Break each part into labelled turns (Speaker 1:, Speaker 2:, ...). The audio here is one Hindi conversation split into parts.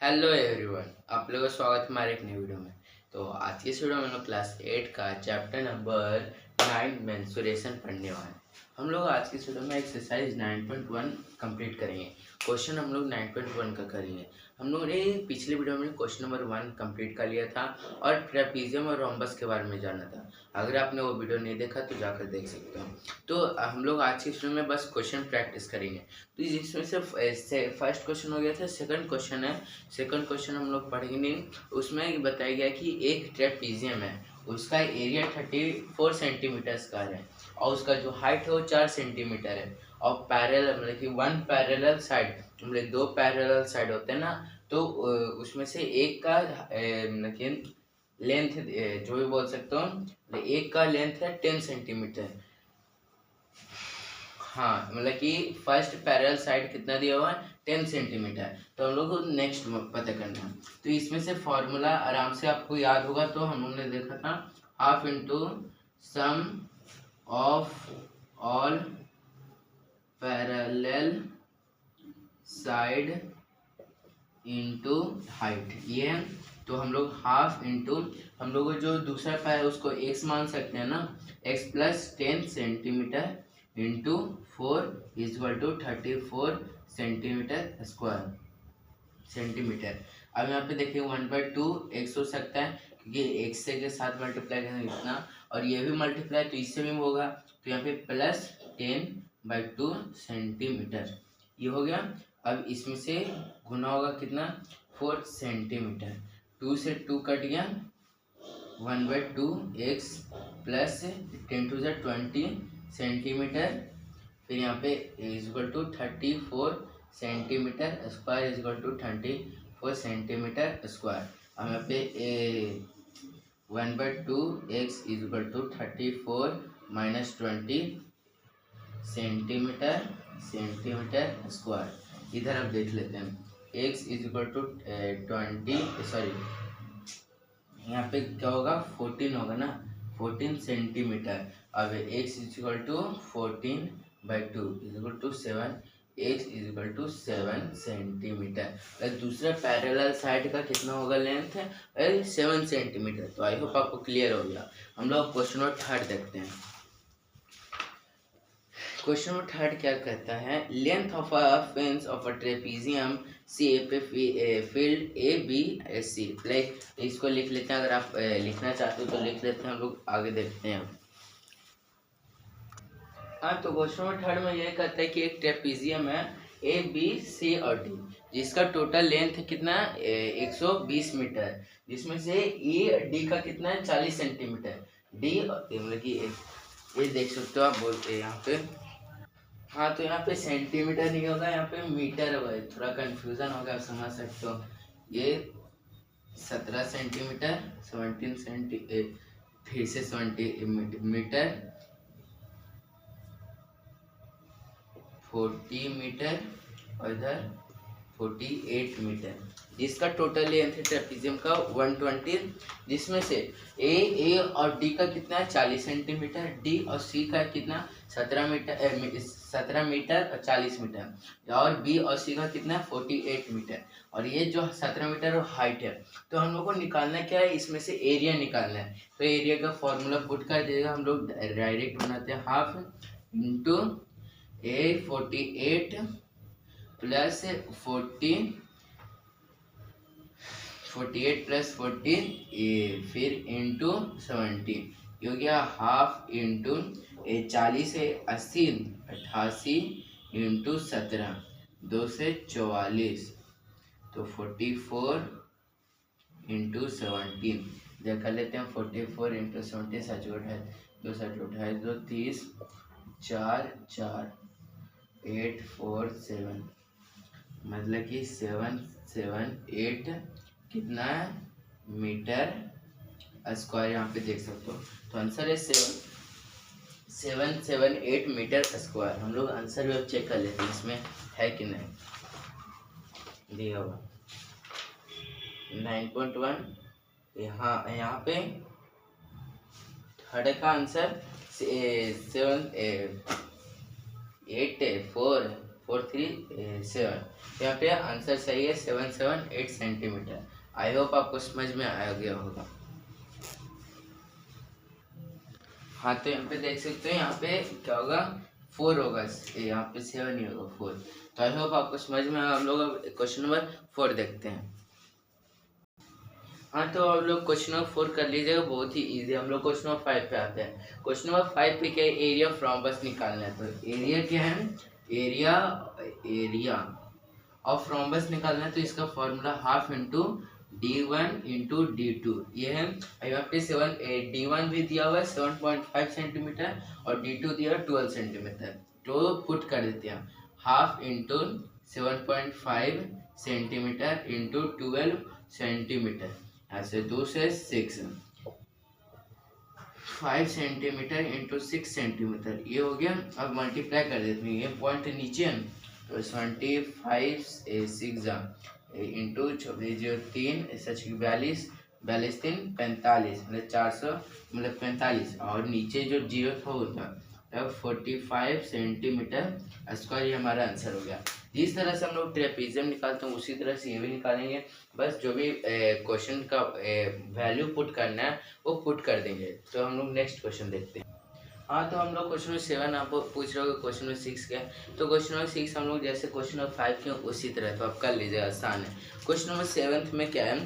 Speaker 1: हेलो एवरीवन, आप लोगों का स्वागत है हमारे एक नई वीडियो में। तो आज की इस वीडियो में हम लोग क्लास 8 का चैप्टर नंबर 9 मेंसुरेशन पढ़ने वाले हैं। हम लोग आज की इस वीडियो में एक्सरसाइज 9.1 कंप्लीट करेंगे। क्वेश्चन हम लोग 9.1 का करेंगे। हम लोगों ने पिछले वीडियो में क्वेश्चन नंबर 1 कंप्लीट कर लिया था और ट्रेपीजियम और रोम्बस के बारे में जाना था। अगर आपने वो वीडियो नहीं देखा तो जाकर देख सकते हो। तो हम लोग आज की इस वीडियो में बस क्वेश्चन प्रैक्टिस करेंगे। तो जिसमें से फर्स्ट क्वेश्चन हो गया था, सेकंड क्वेश्चन है। सेकंड क्वेश्चन हम लोग पढ़ेंगे नहीं। उसमें बताया गया कि एक ट्रेपीजियम है, उसका एरिया 34 सेंटीमीटर स्क्वायर है और उसका जो हाइट है वो 4 सेंटीमीटर है। और पैरेलल मतलब कि वन पैरेलल साइड, मतलब दो पैरेलल साइड होते हैं ना, तो उसमें से एक का मतलब कि लेंथ जो भी बोल सकते हो, एक का लेंथ है 10 सेंटीमीटर। हाँ, मतलब कि फर्स्ट पैरेलल साइड कितना दिया हुआ है, 10 सेंटीमीटर। तो हम लोग को नेक्स्ट पता करना है। तो इसमें से फॉर्मूला आराम से आपको याद होगा। तो हम लोग ने देखा था half into sum of all parallel side into height, ये है। तो हम लोग हाफ इंटू, हम लोग जो दूसरा पैर है उसको एक्स मान सकते हैं ना, X plus 10 centimetre into 4 equal to 34 centimetre square centimetre. अब यहाँ पे देखिए 1/2 एक्स हो सकता है क्योंकि एक्स से के साथ मल्टीप्लाई करेंगे इतना, और ये भी मल्टीप्लाई तो इससे भी होगा। तो यहाँ पे प्लस 10/2 सेंटीमीटर, ये हो गया। अब इसमें से गुना होगा कितना, 4 सेंटीमीटर। 2 से 2 कट गया, 1/2 X plus 10 to the 20 centimetre. फिर यहाँ पे equal to 34 centimetre square equal to 34 centimetre square. अब यहाँ पे 1/2 X equal to 34 minus 20 centimetre centimetre square. इधर अब देख लेते हैं, एक्स इजक्वल टू 20, सॉरी यहाँ पे क्या होगा, 14 होगा ना, 14 सेंटीमीटर। अब X equal to 14/2 equal to 7, X equal to 7 centimetre. दूसरा पैरेलल साइड का कितना होगा लेंथ, 7 सेंटीमीटर। तो आई होप आपको क्लियर हो गया। हम लोग क्वेश्चन नंबर 3 देखते हैं। क्वेश्चन नंबर 3 क्या कहता है, length of a fence of a trapezium shape field A B C. Like इसको लिख लेते हैं, अगर आप लिखना चाहते हो तो लिख लेते हैं, हम लोग आगे देखते हैं। हाँ, तो क्वेश्चन नंबर 3 में यह कहता है कि एक ट्रेपीजियम है ए बी सी और डी, जिसका टोटल लेंथ कितना है 120 मीटर, जिसमें से ए डी का कितना है 40 सेंटीमीटर। डी मतलब कि ये देख सकते हो आप, बोलते हैं यहाँ पे। हाँ, तो यहाँ पे सेंटीमीटर नहीं होगा, यहाँ पे मीटर होगा, थोड़ा कंफ्यूजन होगा, आप समझ सकते हो। ये 17 सेंटीमीटर, 17 सेंटी, फिर से 20 मीटर, 40 मीटर और इधर 48 मीटर, जिसका टोटल लेंथ है ट्रेपीजियम का 120, जिसमें से ए और डी का कितना है 40 सेंटीमीटर, डी और सी का कितना 17 मीटर और 40 मीटर, और बी और सी का कितना है 48 मीटर। और ये जो 17 मीटर हाइट है, तो हम लोग को निकालना क्या है, इसमें से एरिया निकालना है। तो एरिया का फॉर्मूला पुट कर देगा, हम लोग डायरेक्ट बनाते हैं, हाफ इंटू 48 प्लस 48 प्लस 14 फिर इंटू 17, ये हो गया हाफ इंटू 40 से 80, 88 इंटू 17, 2 से 44, तो 44 इंटू 17। इधर कर लेते हैं 44 इंटू 17, 2 7 28, 2 30, 4 4 8 4 7, मतलब कि 7 7 8 कितना है मीटर स्क्वायर, यहाँ पे देख सकते हो। तो आंसर है 778 मीटर स्क्वायर। हम लोग आंसर भी अब चेक कर लेते हैं इसमें है कि नहीं, दिया हुआ 9.1। यहाँ पे थर्ड का आंसर 7 8 4 437। यहाँ पे आंसर सही है 778 सेंटीमीटर। आई होप आपको समझ में आ गया होगा। हाँ तो यहाँ पे देख सकते हो, यहाँ पे क्या होगा 4 होगा, यहाँ पे 7 नहीं होगा 4। तो आई होप आपको समझ में आया। हम लोग अब क्वेश्चन नंबर 4 देखते हैं। हाँ तो आप लोग क्वेश्चन नंबर 4 कर लीजिएगा, बहुत ही इजी। हम लोग क्वेश्चन नंबर 5 पे आते हैं। क्वेश्चन नंबर 5 पे क्या है, एरिया ऑफ रोम्बस निकालना है। तो एरिया क्या है, एरिया ऑफ रोम्बस निकालना है। तो इसका formula half into d1 into d2 ये है। यहाँ पे d1 भी दिया हुआ है 7.5 सेंटीमीटर और d2 दिया है 12 सेंटीमीटर। तो पुट कर देते हैं, half into 7.5 centimetre into 12 centimetre, ऐसे 2 से 6, 5 सेंटीमीटर इंटू 6 सेंटीमीटर, ये हो गया। अब मल्टीप्लाई कर देते हैं, ये पॉइंट नीचे है तो 25 6 इंटू 3 सच 42, 42 3 45, मतलब 400 मतलब 45, और नीचे जो जीरो था होता तब 45 सेंटीमीटर स्क्वायर, ये हमारा आंसर हो गया। जिस तरह से हम लोग ट्रेपेजियम निकालते हैं उसी तरह से ये भी निकालेंगे। बस जो भी क्वेश्चन का वैल्यू पुट करना है वो पुट कर देंगे। तो हम लोग नेक्स्ट क्वेश्चन देखते हैं। हाँ तो हम लोग क्वेश्चन नंबर 7 आप पूछ रहे हो, क्वेश्चन नंबर 6 क्या है। तो क्वेश्चन नंबर 6 हम लोग जैसे क्वेश्चन नंबर 5 के उसी तरह, तो आप कर लीजिएगा, आसान है। क्वेश्चन नंबर 7 में क्या है,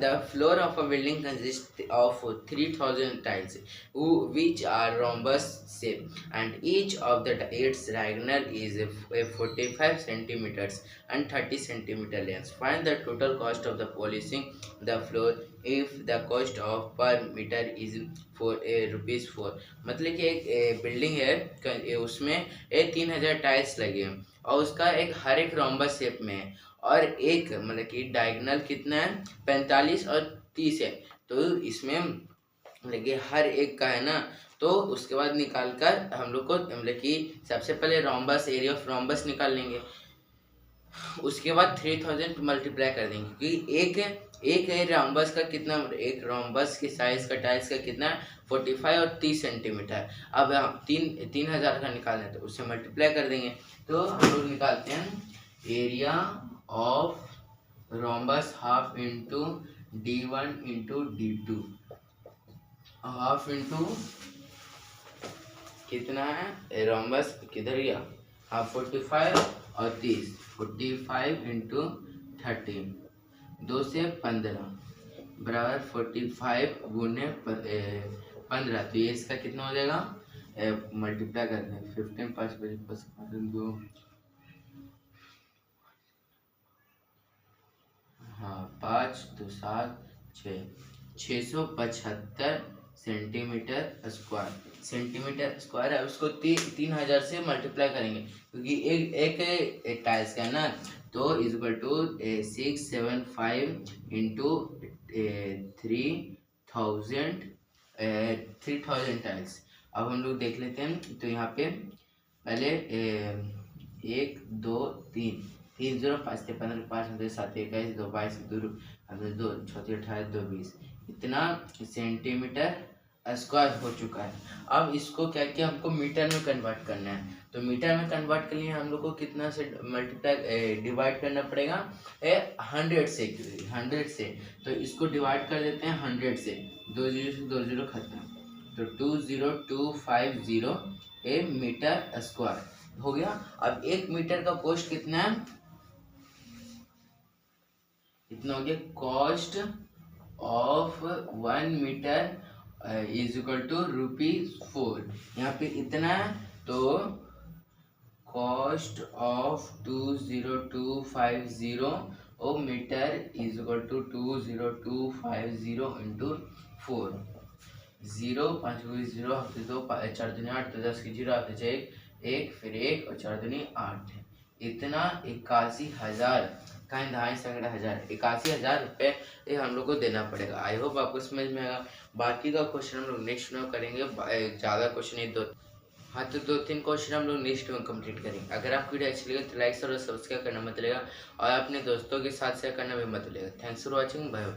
Speaker 1: the floor of a building consist of 3000 tiles which are rhombus shape and each of its diagonal is 45 centimeters and 30 centimeter length. Find the total cost of the polishing the floor if the cost of per meter is ₹4। मतलब कि एक बिल्डिंग है, उसमें 3000 टाइल्स लगे हैं और उसका हर एक रोम्बस शेप में है, और एक मतलब कि डायगोनल कितना है 45 और 30 है। तो इसमें मतलब कि हर एक का है ना, तो उसके बाद निकाल कर हम लोग को मतलब कि सबसे पहले रोम्बस, एरिया ऑफ रोम्बस निकाल लेंगे, उसके बाद 3000 मल्टीप्लाई कर देंगे, क्योंकि एक रोम्बस का कितना, एक रोम्बस की साइज का टाइल्स का कितना है 45 और 30 सेंटीमीटर। अब हम 3000 का निकालना है तो उससे मल्टीप्लाई कर देंगे। तो हम लोग निकालते हैं area of rhombus half into d1 into d2, half into कितना है रोम्बस किधर गया, हाफ 45 और 30, 45 इंटू 30, 2 से 15 बराबर 45 गुने 15। तो ये इसका कितना हो जाएगा, मल्टीप्लाई करते हैं 15 5 2, हाँ 5 2 7 6, 675 सेंटीमीटर स्क्वायर है। उसको 3000 से मल्टीप्लाई करेंगे, क्योंकि एक टाइल्स का है ना, तो इक्वल टू 675 इंटू 3000 टाइल्स। अब हम लोग देख लेते हैं। तो यहाँ पे पहले 1 2 3 3 0 5 15 5 7 21 2 22 2 6 28 2 20, इतना सेंटीमीटर स्क्वायर हो चुका है। अब इसको क्या किया, हमको मीटर में कन्वर्ट करना है। तो मीटर में कन्वर्ट के लिए हम लोग को कितना से मल्टीप्लाई डिवाइड करना पड़ेगा, 100 से। तो इसको डिवाइड कर देते हैं 100 से, 2 0 से 2 0 खत्म, तो 20250 मीटर स्क्वायर हो गया। अब 1 मीटर का कॉस्ट कितना है, इतना हो गया, cost of 1 metre is equal to ₹4। यहाँ पे इतना है, तो cost of 20250 metre is equal to 20250 into 4, 0 5 0 हफ्ते 2 4 दूनी 8, तो 10 की 0 हफ्ते 1 फिर 1 और 4 दूनी 8, इतना 81,000 कहीं 81,000 रुपये ये हम लोग को देना पड़ेगा। आई होप आपको समझ में आएगा। बाकी का क्वेश्चन हम लोग नेक्स्ट में करेंगे, ज़्यादा क्वेश्चन नहीं, 2 हाँ तो 2-3 क्वेश्चन हम लोग नेक्स्ट में कंप्लीट करेंगे। अगर आपको वीडियो अच्छी लगे तो लाइक और सब्सक्राइब करना मत भूलिएगा, और अपने दोस्तों के साथ शेयर करना भी मत भूलिएगा। Thanks for watching, bye bye.